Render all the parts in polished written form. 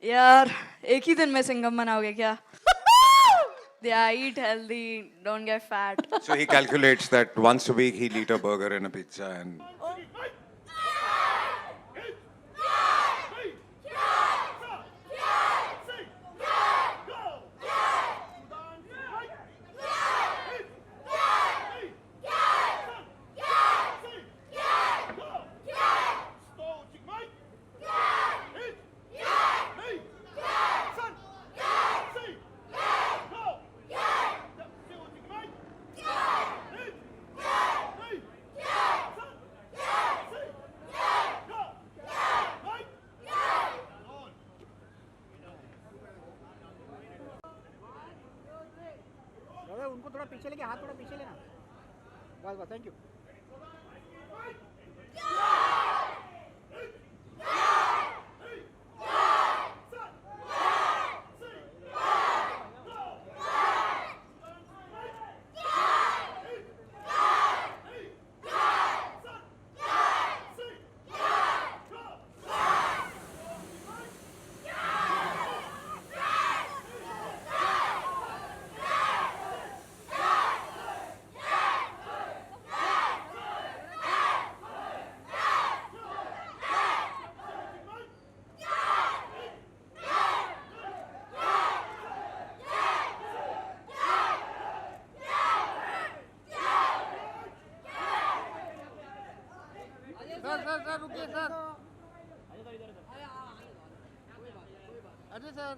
यार एक ही दिन में सिंघम बनाओगे क्या? Yeah, eat healthy, don't get fat. So he calculates that once a week he'll eat a burger and a pizza and दादा उनको थोड़ा पीछे लेके हाथ थोड़ा पीछे लेना बस बस थैंक यू सर रुकिए sir Ajay sir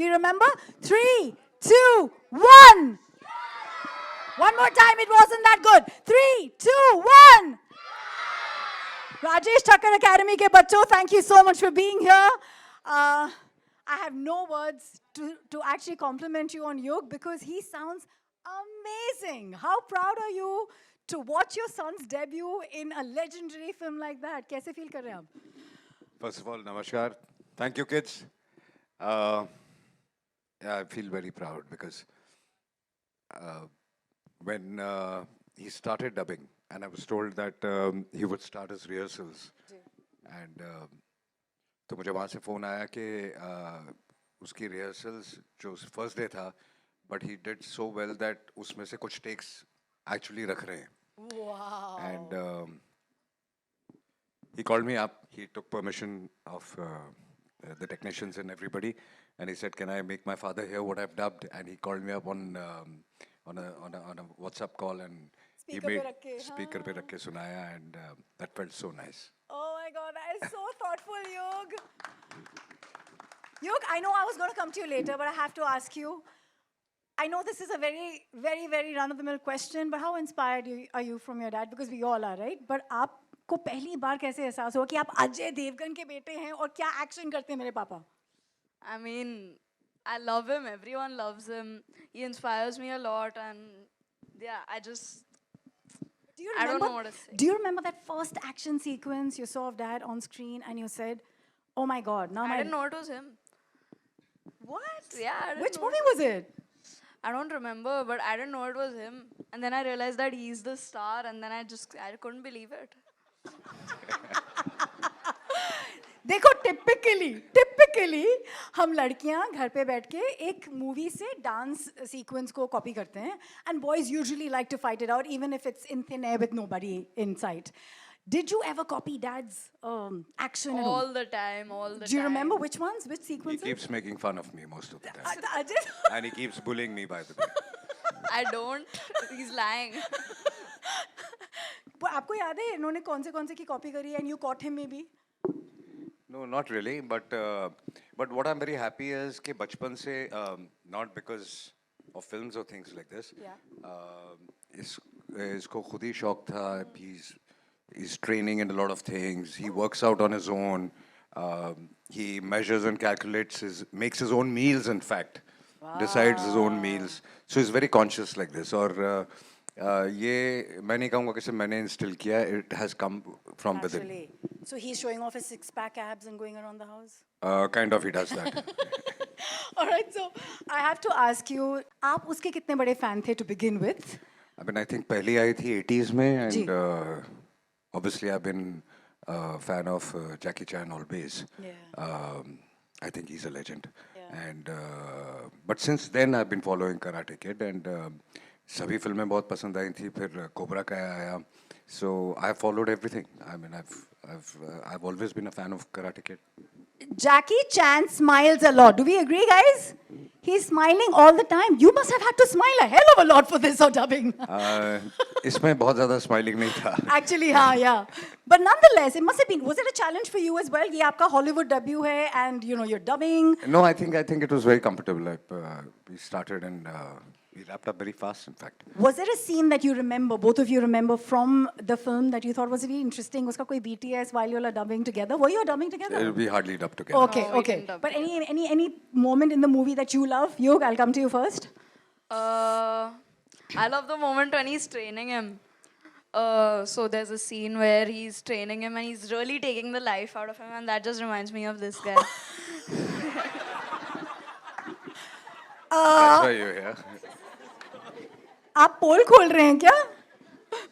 We remember? 3, 2, 1. One more time, it wasn't that good. 3, 2, 1. Rajesh Thakkar Academy ke bachcho, thank you so much for being here. I have no words to actually compliment you on Yug because he sounds amazing. How proud are you to watch your son's debut in a legendary film like that? Kaise feel kar rahe hain aap? first of all, namaskar. Thank you, kids. Yeah, I feel very proud because when he started dubbing, and I was told that he would start his rehearsals, and तो मुझे वहाँ से phone आया कि उसकी rehearsals जो first day था, but he did so well that उसमें से कुछ takes actually रख रहे हैं. Wow. And he called me up. He took permission of the technicians and everybody, and he said, "Can I make my father hear what I've dubbed?" And he called me up on a WhatsApp call, and Speaker he पे made रख के, speaker पे रख के सुनाया, and that felt so nice. Oh my God, that is so thoughtful, Yug. Yug, I know I was going to come to you later, but I have to ask you. I know this is a very, very, very run-of-the-mill question, but how inspired are you from your dad? Because we all are, right? But आपको पहली बार कैसे एहसास हुआ कि आप अजय देवगन के बेटे हैं और क्या एक्शन करते हैं मेरे पापा? I mean, I love him, everyone loves him. He inspires me a lot, and yeah, Do you I don't remember? know what to say. Do you remember that first action sequence you saw of dad on screen and you said, "Oh my God, now I my..." didn't know it was him. What? Yeah, I didn't Which know. movie was it? I don't remember, but I didn't know it was him. And then I realized that he's the star, and then I couldn't believe it. देखो typically हम लड़कियां घर पे बैठ के एक movie से dance sequence को कॉपी करते हैं and boys usually like to fight it out even if it's in thin air with nobody in sight. Did you ever copy dad's action at all? All the time. Do you remember which ones? Which He sequences? keeps making fun of me most of the time. Ajay, And he keeps bullying me, by the way. I don't. He's lying. वो आपको याद है इन्होंने कौन से की copy करी and you caught him maybe? No, not really. But what I'm very happy is कि बचपन से not because of films or things like this. Yeah. इसको खुद ही शौक था. He's training in a lot of things. He works out on his own. He measures and makes his own meals. In fact, decides his own meals. So he's very conscious like this. और ये मैं नहीं कहूँगा कि सिर्फ मैंने instill किया. It has come from within. Naturally. So he's showing off his six-pack abs and going around the house? Kind of, he does that. All right, so I have to ask you, आप उसके कितने बड़े fan थे to begin with? I mean, I think पहली आई थी 80s में, जी. and obviously I've been a fan of Jackie Chan always. Yeah. I think he's a legend. Yeah. And but since then I've been following Karate Kid, and सभी फिल्में बहुत पसंद आई थी. फिर cobra kai आया. So I followed everything. I mean, I've always been a fan of Karate Kid. Jackie Chan smiles a lot. Do we agree, guys? He's smiling all the time. You must have had to smile a hell of a lot for this or dubbing. इसमें बहुत ज़्यादा smiling नहीं था. Actually, हाँ, yeah. But nonetheless, it must have been. Was it a challenge for you as well? ये आपका Hollywood debut है, and you know you're dubbing. No, I think it was very comfortable. We started and we wrapped up very fast, in fact. Was there a scene that you remember, both of you remember from the film that you thought was really interesting? उसका कोई BTS while you were dubbing together? Were you dubbing together? We hardly dubbed together. Okay, No, we okay. didn't dub But any moment in the movie that you love? Yog, I'll come to you first. I love the moment when he's training him. So there's a scene where he's training him and he's really taking the life out of him, and that just reminds me of this guy. That's why you're here. आप पोल खोल रहे हैं क्या?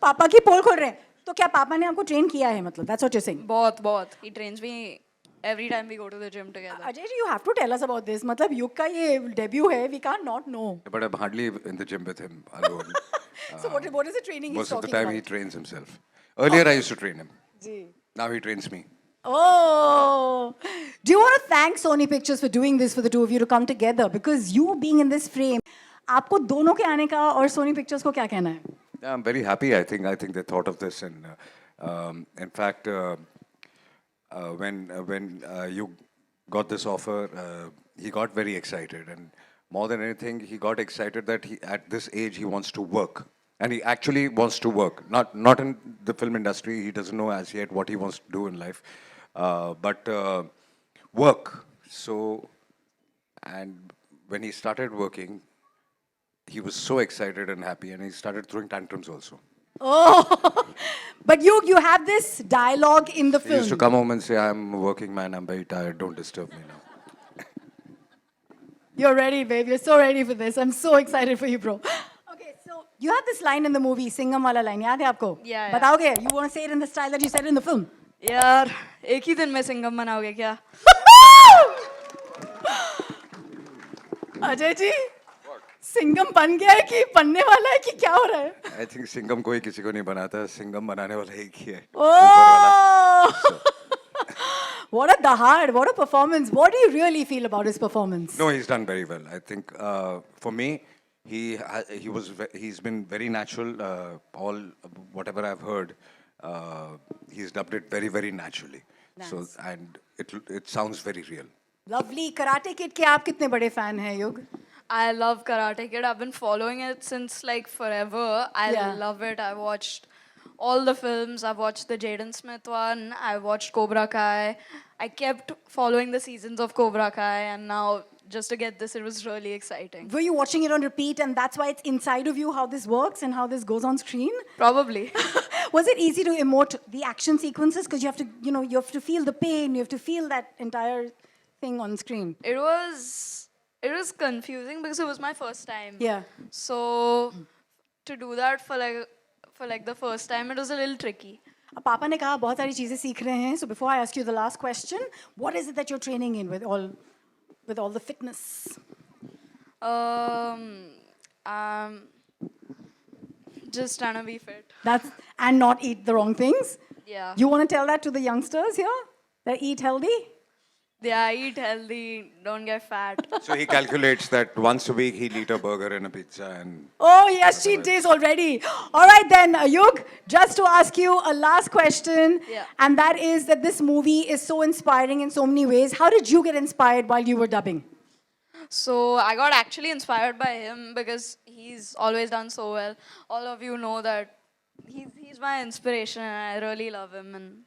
पापा की पोल खोल रहे हैं. तो क्या पापा ने आपको ट्रेन किया है मतलब? That's what you're saying. बहुत. He trains me every time we go to the gym together. Ajay ji, you have to tell us about this. मतलब युग का ये debut है. We can't not know. But I'm hardly in the gym with him alone. So what is the training he's Most of the talking time about? he trains himself. Earlier I used to train him. Ji. Now he trains me. Oh, do you want to thank Sony Pictures for doing this for the two of you to come together? Because you being in this frame, आपको दोनों के आने का और Sony Pictures को क्या कहना है? Yeah, I'm very happy. I think they thought of this, and in fact, when you got this offer, he got very excited, and more than anything, he got excited that at this age he wants to work, and he actually wants to work. Not in the film industry. He doesn't know as yet what he wants to do in life, but work. So, and when he started working, he was so excited and happy, and he started throwing tantrums also. Oh, but you have this dialogue in the He used to film. come home and say, "I'm a working man. I'm very tired. Don't disturb me now." You're ready, babe. You're so ready for this. I'm so excited for you, bro. Okay, so you have this line in the movie, Singham wala line. याद है आपको? Yeah. बताओगे? You want to say it in the style that you said it in the film? यार एक ही दिन में सिंघम बनाओगे क्या? अजय जी, सिंघम बन गया है कि बनने वाला है कि क्या हो रहा है? I think सिंघम कोई किसी को नहीं बनाता. सिंघम बनाने वाला एक ही है. Oh! What a dahad, what a performance. What do you really feel about his performance? No, he's done very well. I think for me, he's been very natural. All whatever I've heard, he's dubbed it very, very naturally. So Nice. and it sounds very real. Lovely. Karate Kid के आप कितने बड़े fan हैं युग? I love Karate Kid. I've been following it since like forever. I Yeah. love it. I watched all the films. I've watched the Jaden Smith one. I watched Cobra Kai. I kept following the seasons of Cobra Kai, and now just to get this, it was really exciting. Were you watching it on repeat and that's why it's inside of you how this works and how this goes on screen? Probably. Was it easy to emote the action sequences? Because you have to, you have to feel the pain, you have to feel that entire thing on screen. It was confusing because it was my first time. Yeah. So to do that for like the first time, it was a little tricky. अब पापा ने कहा बहुत सारी चीजें सीख रहे हैं. So before I ask you the last question, what is it that you're training in with all the fitness? Just trying to be fit. And not eat the wrong things. Yeah. You want to tell that to the youngsters here? That eat healthy? Yeah, eat healthy, don't get fat. So he calculates that once a week he'll eat a burger and a pizza and Oh, yes, cheat days already. All right, then, Yug, just to ask you a last question. Yeah. And that is that this movie is so inspiring in so many ways. How did you get inspired while you were dubbing? So I got actually inspired by him because he's always done so well. All of you know that he's my inspiration and I really love him and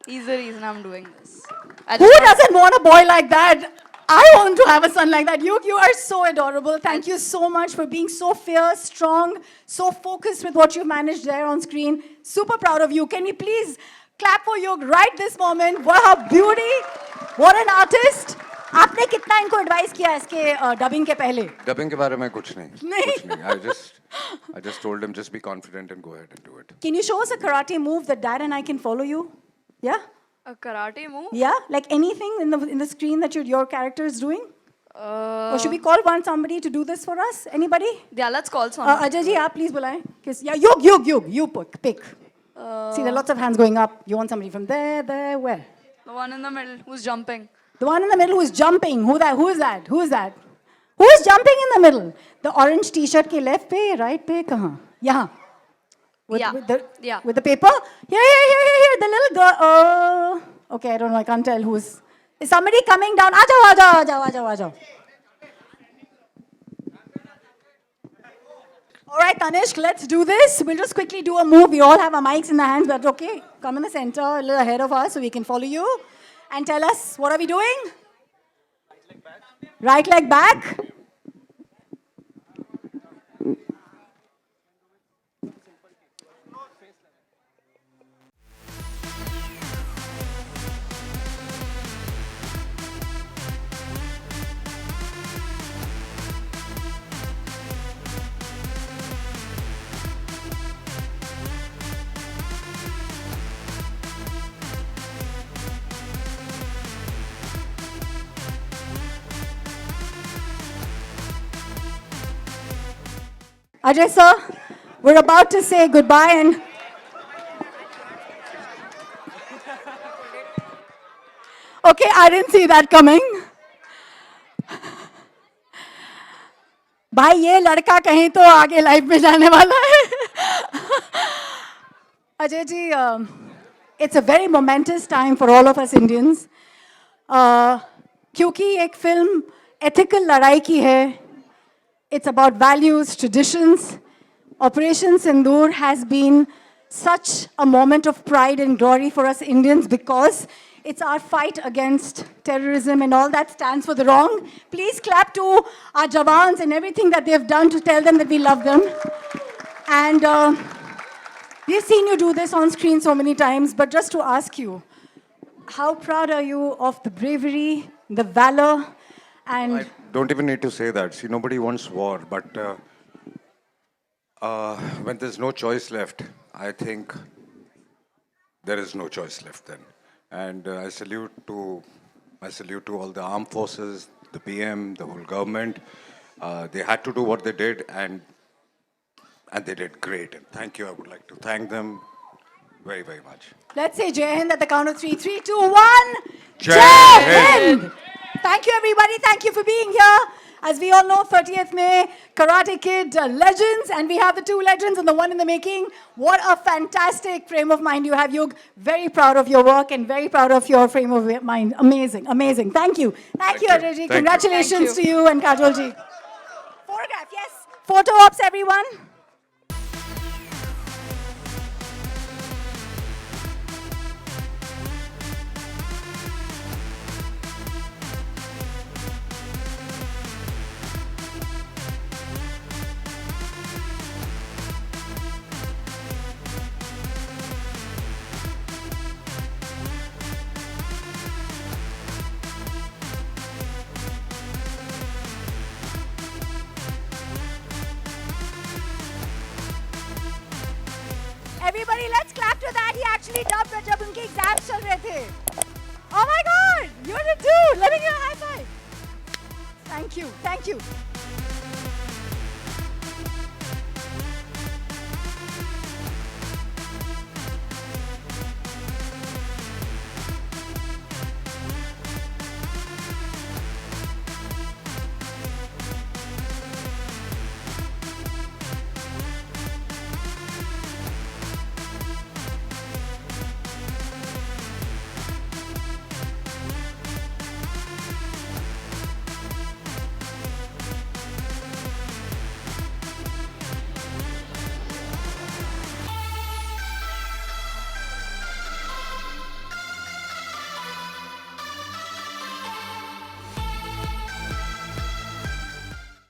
he's the reason I'm doing this. I Who just want- doesn't want a boy like that? I want to have a son like that. You are so adorable. Thank you so much for being so fierce, strong, so focused with what you managed there on screen. Super proud of you. Can we please clap for Yug right this moment? What a beauty. What an artist. आपने कितना इनको advice किया इसके dubbing के पहले? dubbing के बारे में कुछ नहीं. नहीं. कुछ नहीं. I just told him just be confident and go ahead and do it. Can you show us a karate move that Dad and I can follow you? Yeah? a karate move. Yeah? Like anything in the screen that your character is doing? Or should we Uh, call somebody to do this for us? Anybody? yeah, let's call someone. Ajay ji, आप please बुलाएं. Yeah, you pick. See, there are lots of hands going up. You want somebody from there, where? The one in the middle who's jumping. The one in the middle who is jumping. Who is that? Who is jumping in the middle? The orange t-shirt के left पे, right पे, कहाँ? यहाँ. Yeah. Yeah. With the paper? Here. The little girl. Okay, I don't know. I can't tell who's. Is somebody coming down? Ajao. All right, Tanishq, let's do this. We'll just quickly do a move. We all have our mics in the hands, but okay. Come in the center, a little ahead of us so we can follow you. And tell us, what are we doing? Right leg back. Ajay sir, we're about to say goodbye and okay, I didn't see that coming. भाई ये लड़का कहीं तो आगे life में जाने वाला है. Ajay ji, it's a very momentous time for all of us Indians. क्योंकि एक फिल्म ethical लड़ाई की है. It's about values, traditions. Operation Sindoor has been such a moment of pride and glory for us Indians because it's our fight against terrorism and all that stands for the wrong. Please clap to our Jawans and everything that they've done to tell them that we love them. And we've seen you do this on screen so many times, but just to ask you, how proud are you of the bravery, the valor, and... I don't even need to say that. See, nobody wants war, but when there's no choice left, I think there is no choice left then. And I salute to all the armed forces, the PM, the whole government. They had to do what they did, and they did great. And thank you. I would like to thank them very, very much. Let's say Jai Hind at the count of 3. 3, 2, 1. Jai Hind! Thank you, everybody. Thank you for being here. As we all know, 30th May, Karate Kid legends, and we have the two legends and the one in the making. What a fantastic frame of mind you have, Yug. Very proud of your work and very proud of your frame of mind. Amazing, amazing. Thank you. Thank you, you. Ajay ji. Thank you. Congratulations Thank to you and Kajol ji. Photograph, yes. Photo ops, everyone. Everybody, let's clap to that. He actually dubbed जब उनके exams चल रहे थे. Oh my God, you did too. Let me give a high five. Thank you.